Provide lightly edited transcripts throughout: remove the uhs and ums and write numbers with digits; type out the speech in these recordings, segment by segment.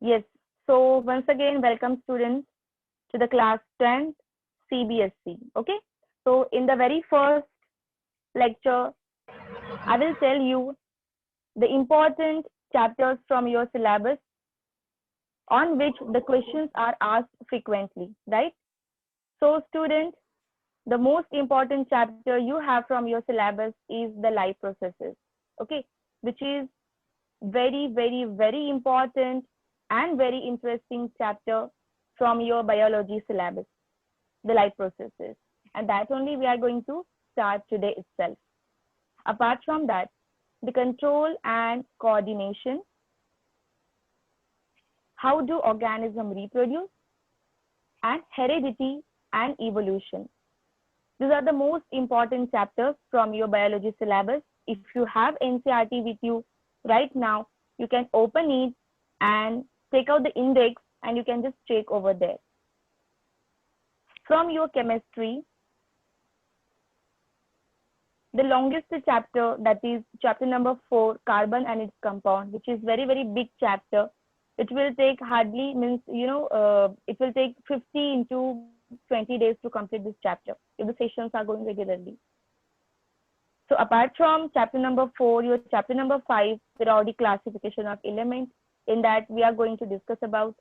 Yes. So once again, welcome students to the class 10th CBSE. Okay. So in the very first lecture, I will tell you the important chapters from your syllabus on which the questions are asked frequently, right? So student, the most important chapter you have from your syllabus is the life processes. Okay. Which is very important and very interesting chapter from your biology syllabus, the life processes. And that only we are going to start today itself. Apart from that, the control and coordination, how do organisms reproduce, and heredity and evolution. These are the most important chapters from your biology syllabus. If you have NCERT with you right now, you can open it and take out the index and you can just check over there. From your chemistry, the longest chapter, that is chapter number 4, carbon and its compound, which is very big chapter. It will take hardly it will take 50 into 20 days to complete this chapter if the sessions are going regularly. So apart from chapter number 4, your chapter number 5, periodic classification of elements. In that, we are going to discuss about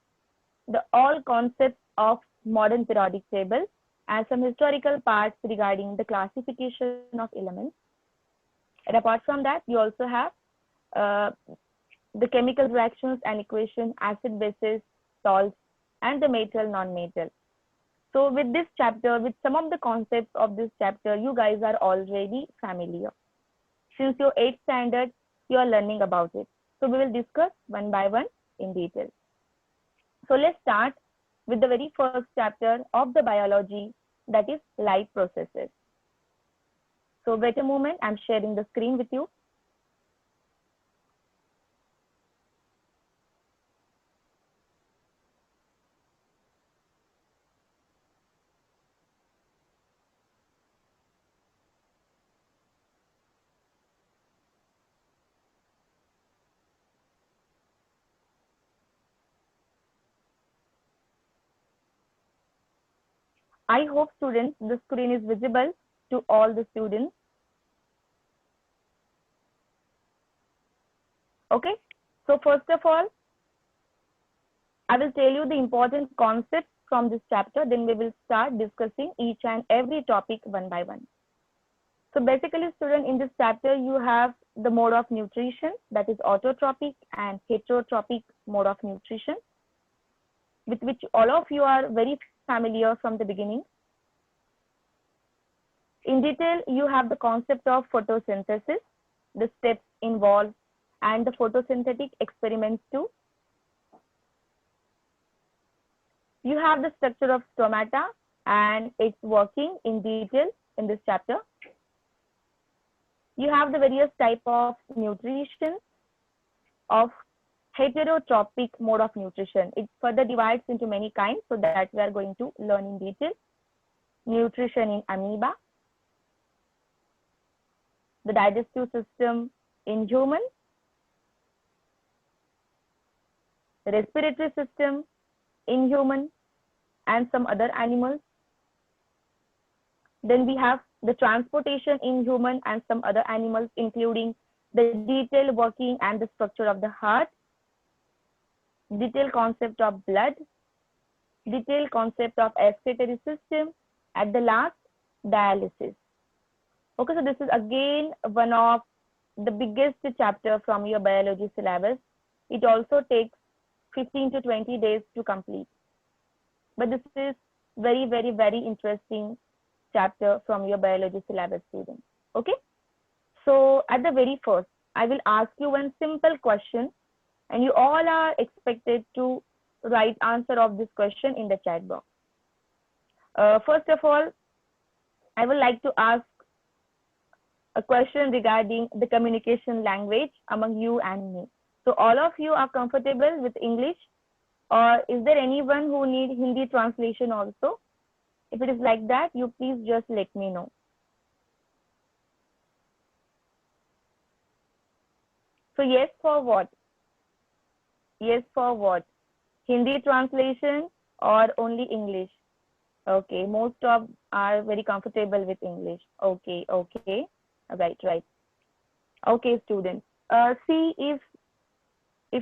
the all concepts of modern periodic table and some historical parts regarding the classification of elements. And apart from that, you also have the chemical reactions and equation, acid, bases, salts, and the metal, non-metal. So with this chapter, with some of the concepts of this chapter, you guys are already familiar. Since your 8th standard, you are learning about it. So we will discuss one by one in detail. So let's start with the very first chapter of the biology, that is life processes. So wait a moment, I'm sharing the screen with you. I hope students, the screen is visible to all the students. Okay, so first of all, I will tell you the important concepts from this chapter, then we will start discussing each and every topic one by one. So basically, student, in this chapter, you have the mode of nutrition, that is autotrophic and heterotrophic mode of nutrition, with which all of you are very familiar from the beginning. In detail, you have the concept of photosynthesis, the steps involved, and the photosynthetic experiments too. You have the structure of stomata and its working in detail in this chapter. You have the various type of nutrition of heterotrophic mode of nutrition. It further divides into many kinds, so that we are going to learn in detail. Nutrition in amoeba, the digestive system in human, the respiratory system in human and some other animals. Then we have the transportation in human and some other animals, including the detailed working and the structure of the heart, detailed concept of blood, detailed concept of excretory system, at the last, dialysis. Okay, so this is again one of the biggest chapter from your biology syllabus. It also takes 15 to 20 days to complete. But this is very interesting chapter from your biology syllabus, students. Okay, so at the very first, I will ask you one simple question, and you all are expected to write answer of this question in the chat box. First of all, I would like to ask a question regarding the communication language among you and me. So all of you are comfortable with English, or is there anyone who need Hindi translation also? If it is like that, you please just let me know. So yes for what? Yes for what? Hindi translation or only English? Okay, most of are very comfortable with English. Okay, okay. Right, right. Okay, students. See if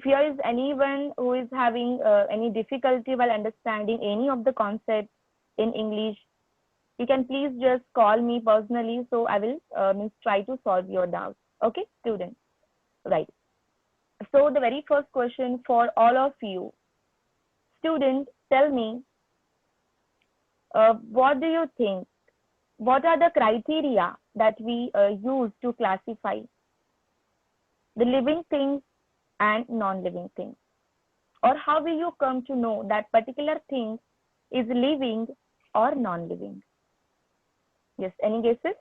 here is anyone who is having any difficulty while understanding any of the concepts in English, you can please just call me personally. So I will means try to solve your doubts. Okay, students. Right. So the very first question for all of you, students, tell me, what do you think? What are the criteria that we use to classify the living things and non-living things? Or how will you come to know that particular thing is living or non-living? Yes, any guesses?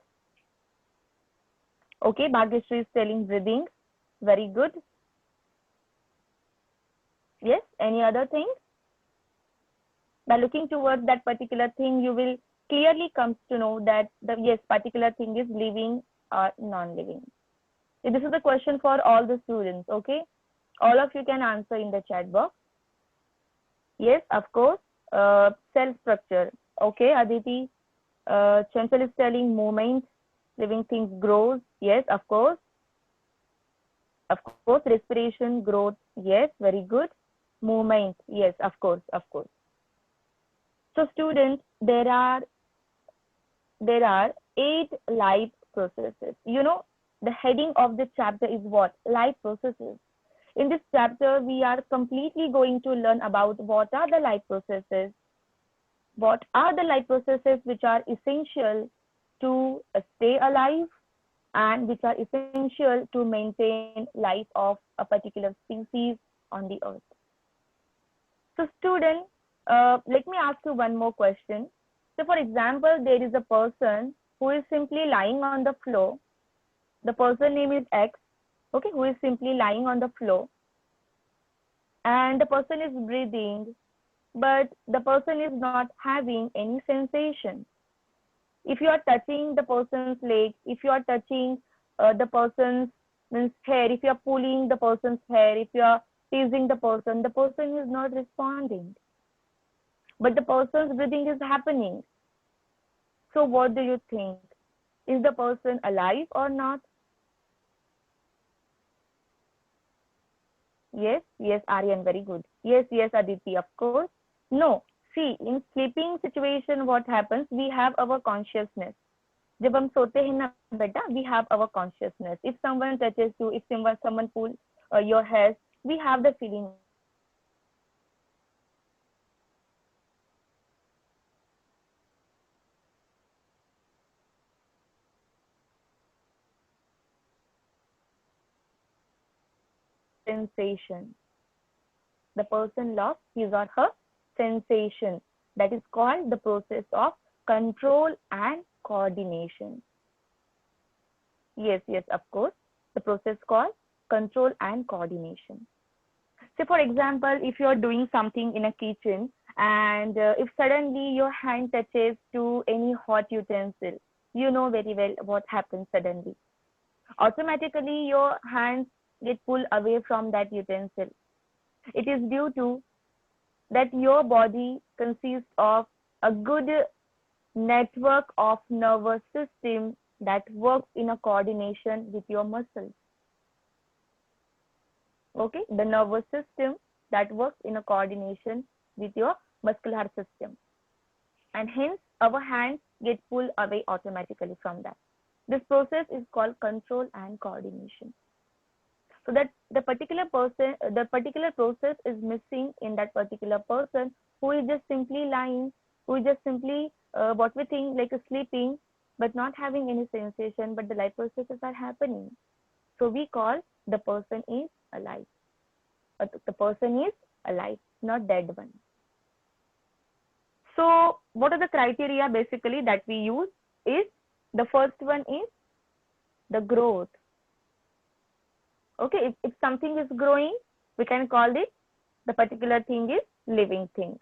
Okay, Bhagyashree is telling breathing. Very good. Yes, any other thing? By looking towards that particular thing, you will clearly come to know that the yes, particular thing is living or non-living. So this is the question for all the students, okay? All of you can answer in the chat box. Yes, of course. Cell structure. Okay, Aditi. Chanchal is telling movement, living things grows. Yes, of course. Of course, respiration, growth. Yes, very good. Movement. Yes, of course, of course. So students, there are 8 life processes. You know, the heading of the chapter is what? Life processes. In this chapter, we are completely going to learn about what are the life processes, what are the life processes which are essential to stay alive and which are essential to maintain life of a particular species on the earth. So student, let me ask you one more question. So for example, there is a person who is simply lying on the floor. The person name is X, okay, who is simply lying on the floor. And the person is breathing, but the person is not having any sensation. If you are touching the person's leg, if you are touching the person's hair, if you are pulling the person's hair, if you are teasing the person is not responding. But the person's breathing is happening. So what do you think? Is the person alive or not? Yes, yes, Aryan, very good. Yes, yes, Aditi, of course. No, see, in sleeping situation, what happens? We have our consciousness. जब हम सोते हैं ना बेटा, we have our consciousness. If someone touches you, if someone pulls your hair, we have the feeling. Sensation. The person lost his or her sensation. That is called the process of control and coordination. Yes, yes, of course. The process called control and coordination. So for example, if you're doing something in a kitchen and if suddenly your hand touches to any hot utensil, you know very well what happens suddenly. Automatically, your hands get pulled away from that utensil. It is due to that your body consists of a good network of nervous system that works in a coordination with your muscles. Okay, the nervous system that works in a coordination with your muscular system, and hence our hands get pulled away automatically from that. This process is called control and coordination. So that the particular process is missing in that particular person who is just simply lying, who is just simply what we think like a sleeping, but not having any sensation, but the life processes are happening. So we call the person is alive. The person is alive, not dead one. So what are the criteria basically that we use is the first one is the growth. Okay, if something is growing, we can call it the particular thing is living thing.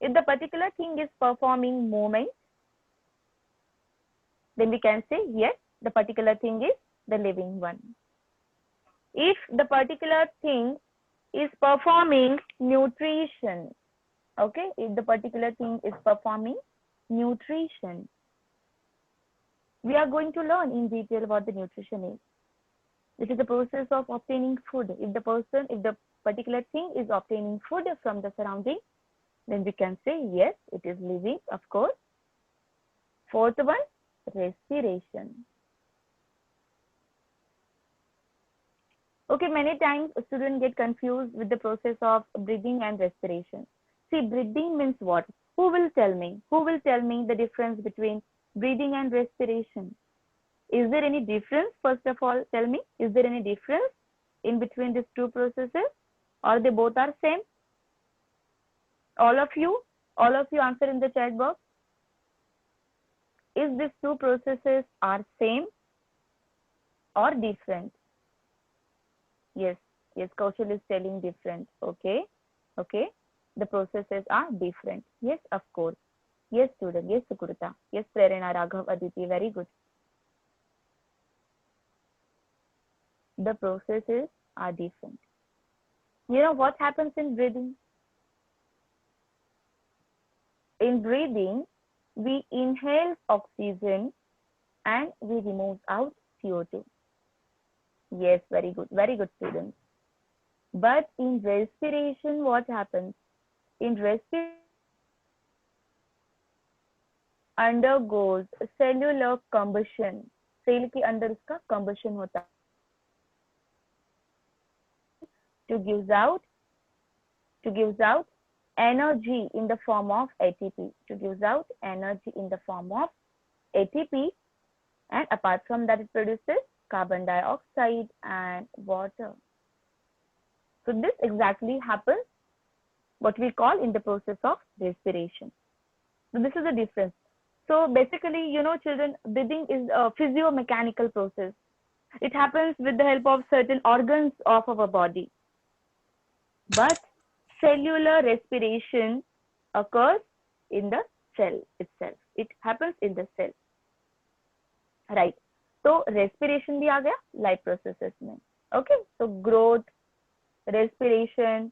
If the particular thing is performing movement, then we can say yes, the particular thing is the living one. If the particular thing is performing nutrition. Okay, if the particular thing is performing nutrition, we are going to learn in detail what the nutrition is. This is the process of obtaining food. If the particular thing is obtaining food from the surrounding, then we can say yes, it is living, of course. Fourth one, respiration. Okay, many times students get confused with the process of breathing and respiration. See, breathing means what? Who will tell me? Who will tell me the difference between breathing and respiration? Is there any difference? First of all, tell me, is there any difference in between these two processes, or they both are same? All of you answer in the chat box. Is these two processes are same or different? Yes, Kaushal is telling different. Okay, the processes are different. Yes, of course. Yes, student. Yes, Sukrita. Yes, Prerana, Raghav, Aditi. Very good. The processes are different. You know what happens in breathing? In breathing, we inhale oxygen and we remove out CO2. Yes, very good, students. But in respiration, what happens? In respiration, undergoes cellular combustion. Cell के अंदर उसका combustion होता है. To gives out energy in the form of ATP. To gives out energy in the form of ATP, and apart from that, it produces carbon dioxide and water. So this exactly happens, what we call in the process of respiration. So this is the difference. So basically, you know, children, breathing is a physio-mechanical process. It happens with the help of certain organs of our body. But cellular respiration occurs in the cell itself. It happens in the cell. Right. So respiration भी आ गया life processes में. Okay. So growth, respiration,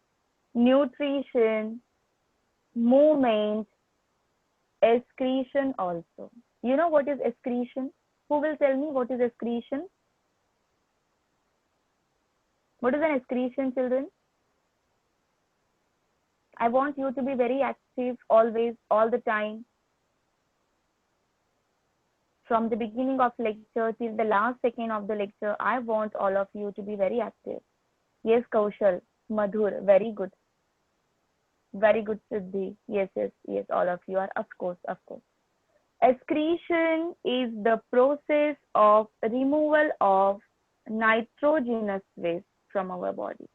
nutrition, movement, excretion also. You know what is excretion? Who will tell me what is excretion? What is an excretion, children? I want you to be very active always, all the time. From the beginning of lecture till the last second of the lecture, I want all of you to be very active. Yes, Kaushal, Madhur, very good. Very good, Siddhi. Yes, all of you are, of course. Excretion is the process of removal of nitrogenous waste from our body.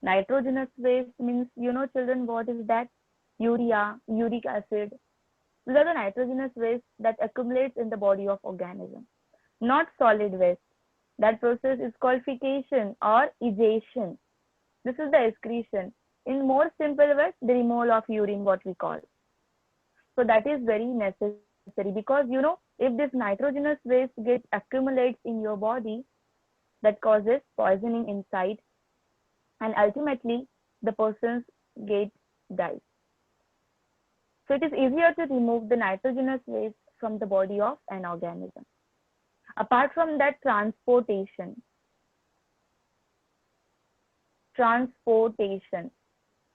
Nitrogenous waste means, you know, children, what is that? Urea, uric acid. These are the nitrogenous waste that accumulates in the body of organism, not solid waste. That process is called fixation or egestion. This is the excretion. In more simple words, the removal of urine, what we call. So that is very necessary, because, you know, if this nitrogenous waste gets accumulates in your body, that causes poisoning inside, and ultimately the person dies. So it is easier to remove the nitrogenous waste from the body of an organism. Apart from that, transportation.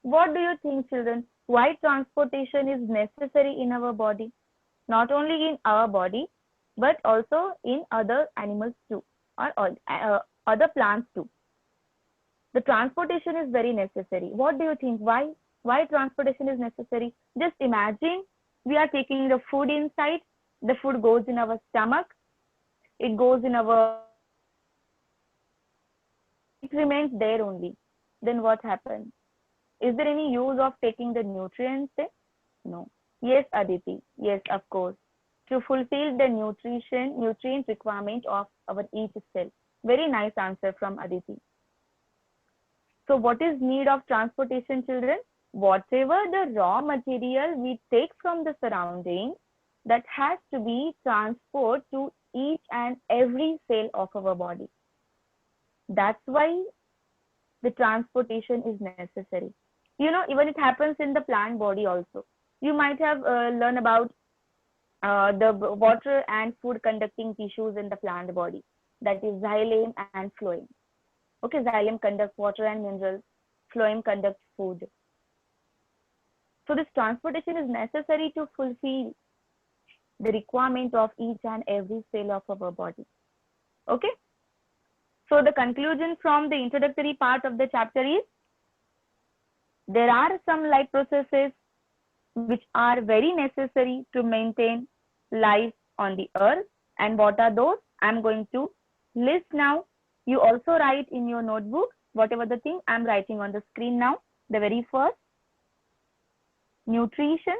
What do you think, children? Why transportation is necessary in our body? Not only in our body, but also in other animals too, or other plants too. The transportation is very necessary. What do you think? Why transportation is necessary? Just imagine we are taking the food inside. The food goes in our stomach. It goes in our... It remains there only. Then what happens? Is there any use of taking the nutrients there? No. Yes, Aditi. Yes, of course. To fulfill the nutrient requirement of our each cell. Very nice answer from Aditi. So what is need of transportation, children? Whatever the raw material we take from the surrounding, that has to be transported to each and every cell of our body. That's why the transportation is necessary. Even it happens in the plant body also. You might have learned about the water and food conducting tissues in the plant body, that is xylem and phloem. Okay, xylem conducts water and minerals, phloem conducts food. So this transportation is necessary to fulfill the requirement of each and every cell of our body. Okay, so the conclusion from the introductory part of the chapter is, there are some life processes which are very necessary to maintain life on the earth. And what are those? I'm going to list now. You also write in your notebook whatever the thing I'm writing on the screen now. The very first, nutrition.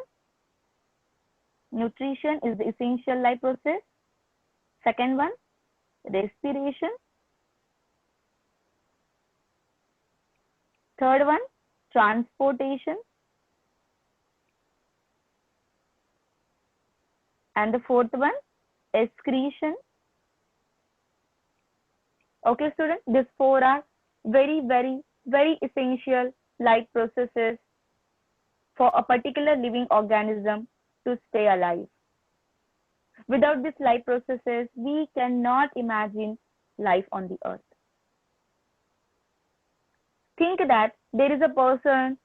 Nutrition is the essential life process. Second one, respiration. Third one, transportation. And the fourth one, excretion. Okay, students, these four are very, very, very essential life processes for a particular living organism to stay alive. Without these life processes, we cannot imagine life on the earth. Think that there is a person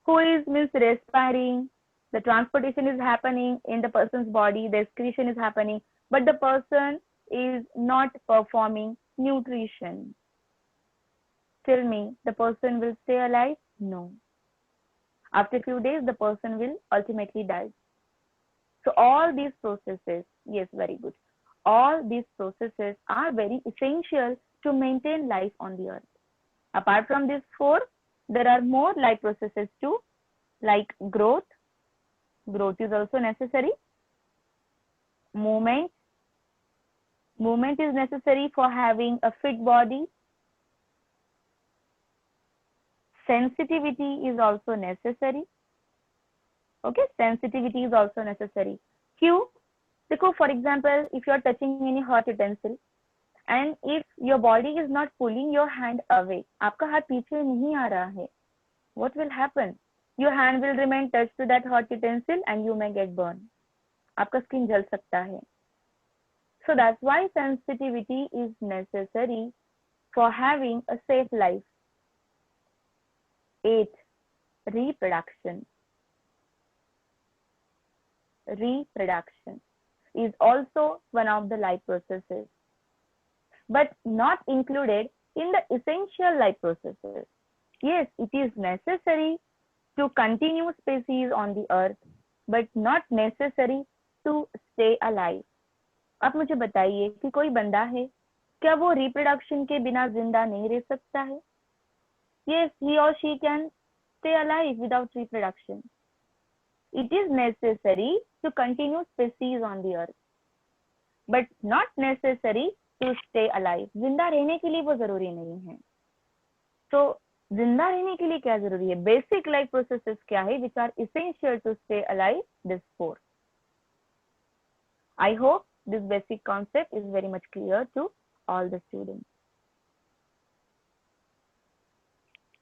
who is respiring, the transportation is happening in the person's body, the excretion is happening, but the person is not performing nutrition. Tell me, the person will stay alive? No. After a few days, the person will ultimately die. So all these processes, yes, very good. All these processes are very essential to maintain life on the earth. Apart from these four, there are more life processes too, like growth. Growth is also necessary. Movement. Movement is necessary for having a fit body. Sensitivity is also necessary. Okay, sensitivity is also necessary. Q, because for example, if you are touching any hot utensil and if your body is not pulling your hand away, आपका हाथ पीछे नहीं आ रहा है, what will happen? Your hand will remain touched to that hot utensil and you may get burned. आपका skin जल सकता है. So that's why sensitivity is necessary for having a safe life. 8. Reproduction. Reproduction is also one of the life processes, but not included in the essential life processes. Yes, it is necessary to continue species on the earth, but not necessary to stay alive. आप मुझे बताइए कि कोई बंदा है, क्या वो reproduction के बिना जिंदा नहीं रह सकता है? Yes, he or she can stay alive without reproduction. It is necessary to continue species on the earth, but not necessary to stay alive. जिंदा रहने के लिए वो जरूरी नहीं है. तो जिंदा रहने के लिए क्या जरूरी है? Basic life processes क्या है which are essential to stay alive? This 4. I hope this basic concept is very much clear to all the students.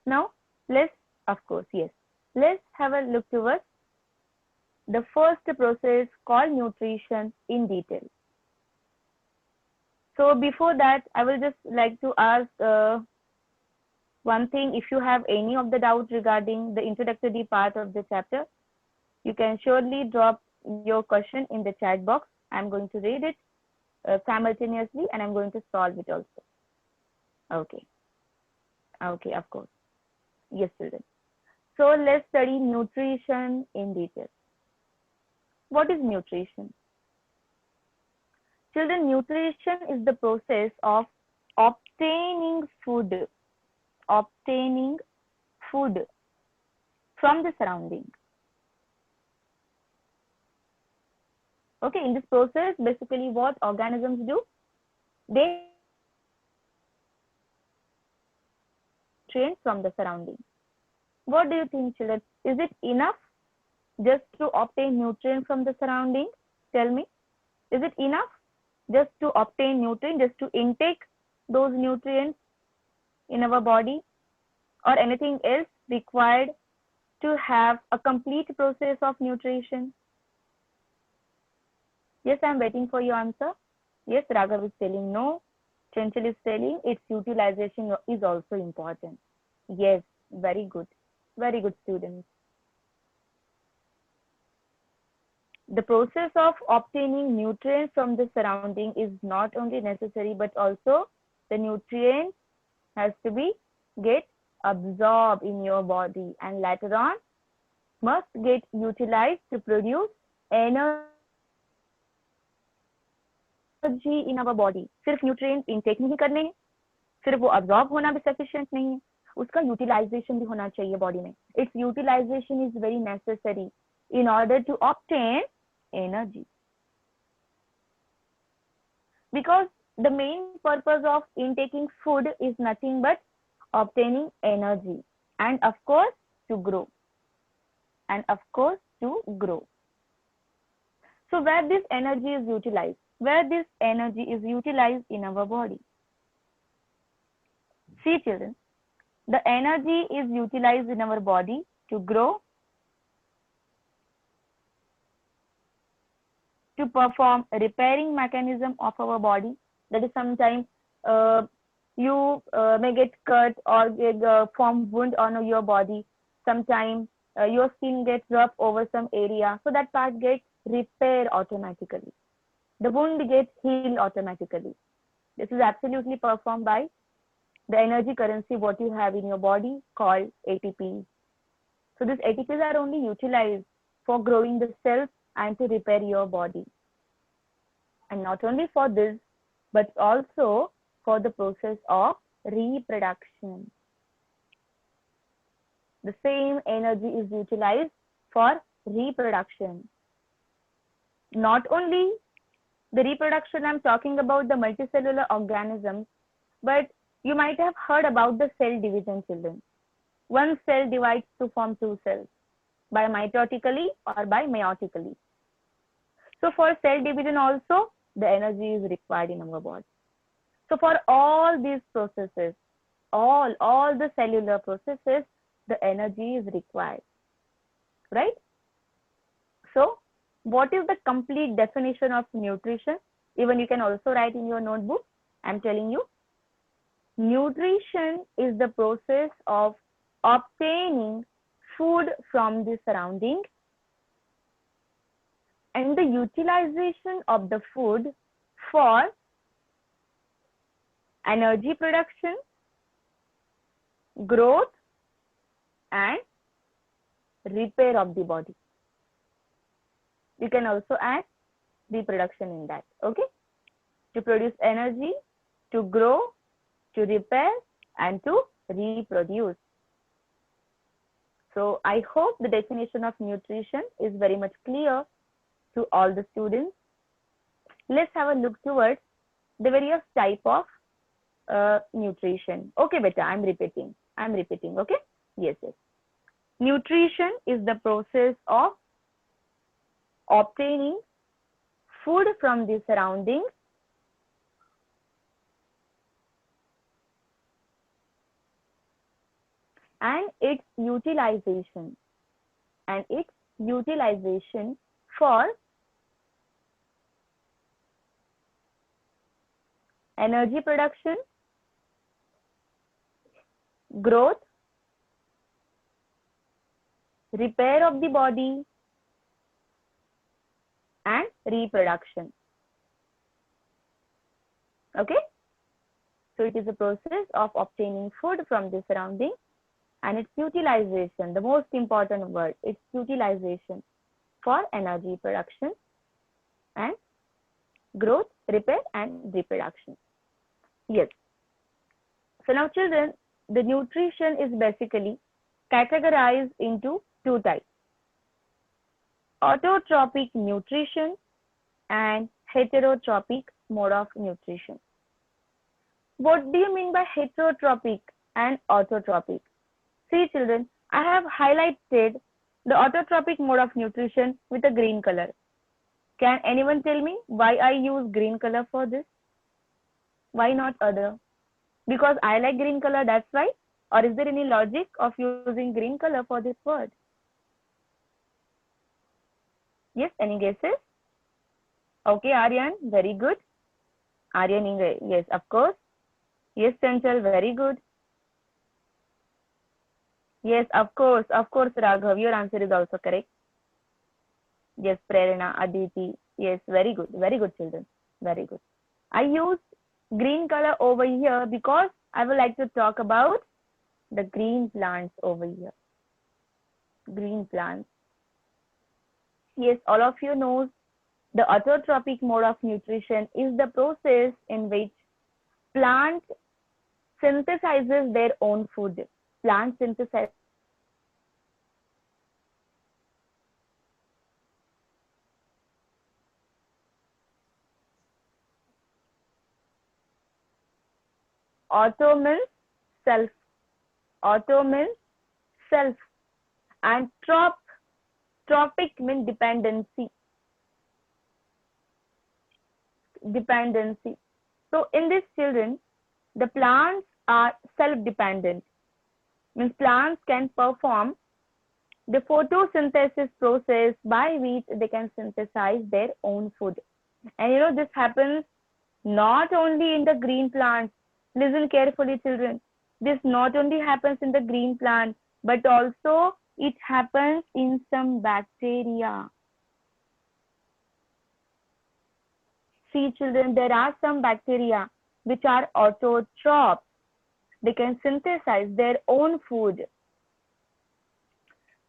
Now, let's have a look towards the first process called nutrition in detail. So before that, I will just like to ask one thing. If you have any of the doubts regarding the introductory part of the chapter, you can surely drop your question in the chat box. I'm going to read it simultaneously and I'm going to solve it also. Okay, of course. Yes, children. So let's study nutrition in detail. What is nutrition? Children, nutrition is the process of obtaining food from the surrounding. Okay, in this process, basically what organisms do, they nutrients from the surrounding. What do you think, children? Is it enough just to obtain nutrients from the surrounding? Tell me, is it enough just to obtain nutrients, just to intake those nutrients in our body? or anything else required to have a complete process of nutrition? Yes, I'm waiting for your answer. Yes, Raghav is telling no. Chanchal is telling its utilization is also important. Yes, very good. Very good, students. The process of obtaining nutrients from the surrounding is not only necessary, but also the nutrient has to be get absorbed in your body and later on must get utilized to produce energy in our body. सिर्फ nutrient intake नहीं करने हैं, सिर्फ वो absorb होना भी sufficient नहीं है, उसका यूटिलाइजेशन भी होना चाहिए बॉडी में. Its utilisation is very necessary in order to obtain energy, because the main purpose of intaking food is nothing but obtaining energy and of course to grow, so where this energy is utilized, in our body? See children, the energy is utilized in our body to grow, to perform repairing mechanism of our body. That is, sometimes you may get cut or form wound on your body. Sometimes your skin gets rough over some area, so that part gets repaired automatically. The wound gets healed automatically. This is absolutely performed by the energy currency what you have in your body called ATPs. So these ATPs are only utilized for growing the cells and to repair your body. And not only for this, but also for the process of reproduction. The same energy is utilized for reproduction. Not only the reproduction, I'm talking about the multicellular organisms, but you might have heard about the cell division, children. One cell divides to form two cells, by mitotically or by meiotically. So for cell division also, the energy is required in our body. So for all these processes, all the cellular processes, the energy is required, right? So what is the complete definition of nutrition? Even you can also write in your notebook. I'm telling you, nutrition is the process of obtaining food from the surrounding and the utilization of the food for energy production, growth, and repair of the body. You can also add reproduction in that, okay? To produce energy, to grow, to repair, and to reproduce. So I hope the definition of nutrition is very much clear to all the students. Let's have a look towards the various type of nutrition. Okay, beta, I'm repeating, okay? Yes. Nutrition is the process of obtaining food from the surroundings and its utilization for energy production, growth, repair of the body, and reproduction. Okay, so it is a process of obtaining food from the surrounding and its utilization, the most important word, its utilization for energy production and growth, repair, and reproduction. Yes. So now children, the nutrition is basically categorized into two types: autotrophic nutrition and heterotrophic mode of nutrition. What do you mean by heterotrophic and autotrophic? See children, I have highlighted the autotrophic mode of nutrition with a green color. Can anyone tell me why I use green color for this? Why not other? Because I like green color, that's why? Or is there any logic of using green color for this word? Yes, any guesses? Okay, Aryan, very good. Aryan, yes, of course. Yes, Chanchal, very good. Yes, of course, Raghav, your answer is also correct. Yes, Prerna, Aditi. Yes, very good, children. Very good. I used green color over here because I would like to talk about the green plants over here. Green plants. Yes, all of you know the autotrophic mode of nutrition is the process in which plant synthesizes their own food. Plant synthesizes auto means self, auto means self, and trophic means dependency. Dependency. So in these children, the plants are self-dependent. Means plants can perform the photosynthesis process by which they can synthesize their own food. And this happens not only in the green plants. Listen carefully, children. This not only happens in the green plant, but also it happens in some bacteria. See, children, there are some bacteria which are autotrophs. They can synthesize their own food.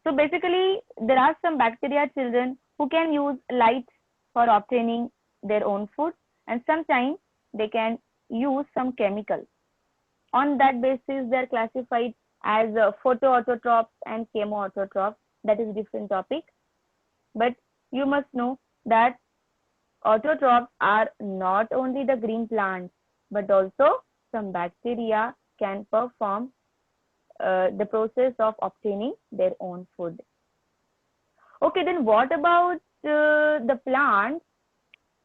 So basically, there are some bacteria, children, who can use light for obtaining their own food, and sometimes they can use some chemical. On that basis, they are classified as photoautotrophs and chemoautotrophs. That is a different topic. But you must know that autotrophs are not only the green plants, but also some bacteria can perform the process of obtaining their own food. Okay, then what about the plants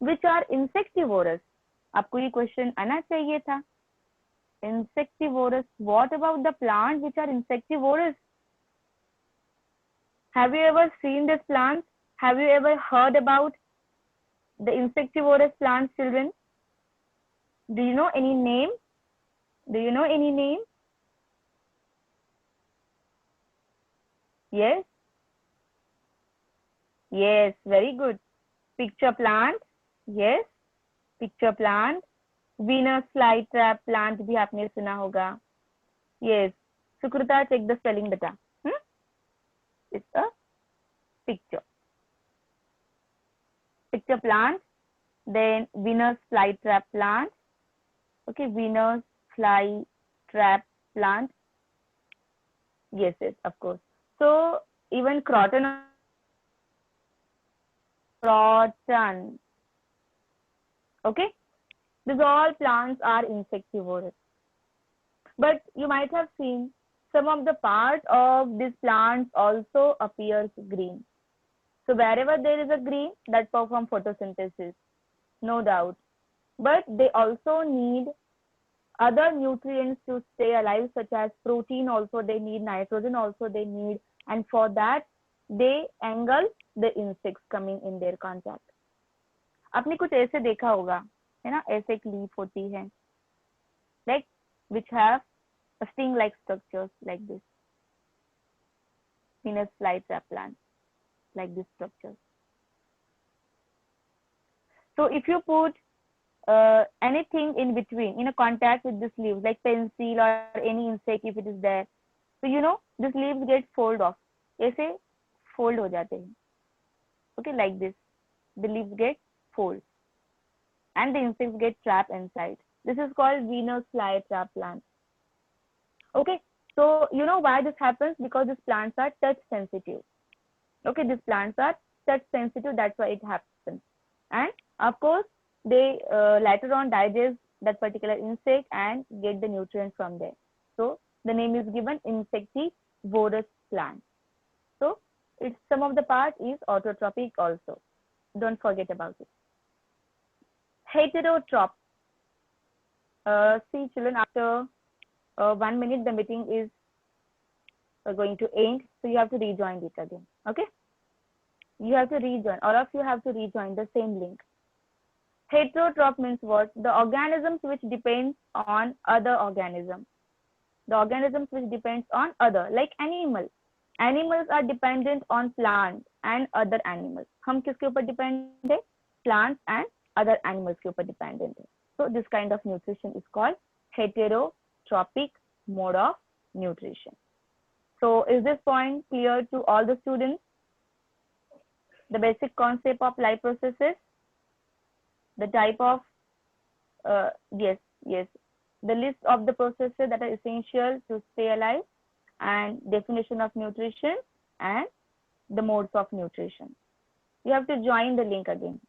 which are insectivorous? आपको ये question आना चाहिए था. Insectivorous. What about the plants which are insectivorous? Have you ever seen this plant? Have you ever heard about the insectivorous plants, children? Do you know any name? Do you know any name? Yes? Yes, very good. Picture plant. Yes, picture plant. Venus flytrap plant भी आपने सुना होगा. Yes. Sukrita, check the spelling beta. It's a picture. Picture plant. Then Venus flytrap plant. Okay, Venus flytrap plant. Yes, of course. So even croton. Okay, these all plants are insectivorous. But you might have seen some of the part of these plants also appears green. So wherever there is a green, that perform photosynthesis, no doubt. But they also need other nutrients to stay alive, such as protein also they need, nitrogen also they need, and for that they engulf the insects coming in their contact. आपने कुछ ऐसे देखा होगा, है ना, ऐसे एक leaf होती है, like which have a sting-like structures like this. Venus flytrap plant, like this structure. So if you put anything in between, in a contact with this leaf, like pencil or any insect, if it is there, so this leaves get fold off. ऐसे fold हो जाते हैं. Okay, like this, the leaves get fold, and the insects get trapped inside. This is called Venus flytrap plant. Okay, so you know why this happens? Because these plants are touch sensitive. Okay, these plants are touch sensitive. That's why it happens. And of course, they later on digest that particular insect and get the nutrients from there. So the name is given insectivorous plant. So it's some of the part is autotrophic also. Don't forget about it. Heterotroph. See, children, after 1 minute the meeting is going to end, so you have to rejoin it again. Okay, you have to rejoin, all of you have to rejoin the same link. Heterotroph means what? The organisms which depends on other organisms. The organisms which depends on other, like animals. Animals are dependent on plants and other animals. हम किसके ऊपर dependent है? Plants and other animals के ऊपर dependent है. So this kind of nutrition is called heterotrophic mode of nutrition. So is this point clear to all the students? The basic concept of life processes, the type of yes, the list of the processes that are essential to stay alive, and definition of nutrition and the modes of nutrition. You have to join the link again.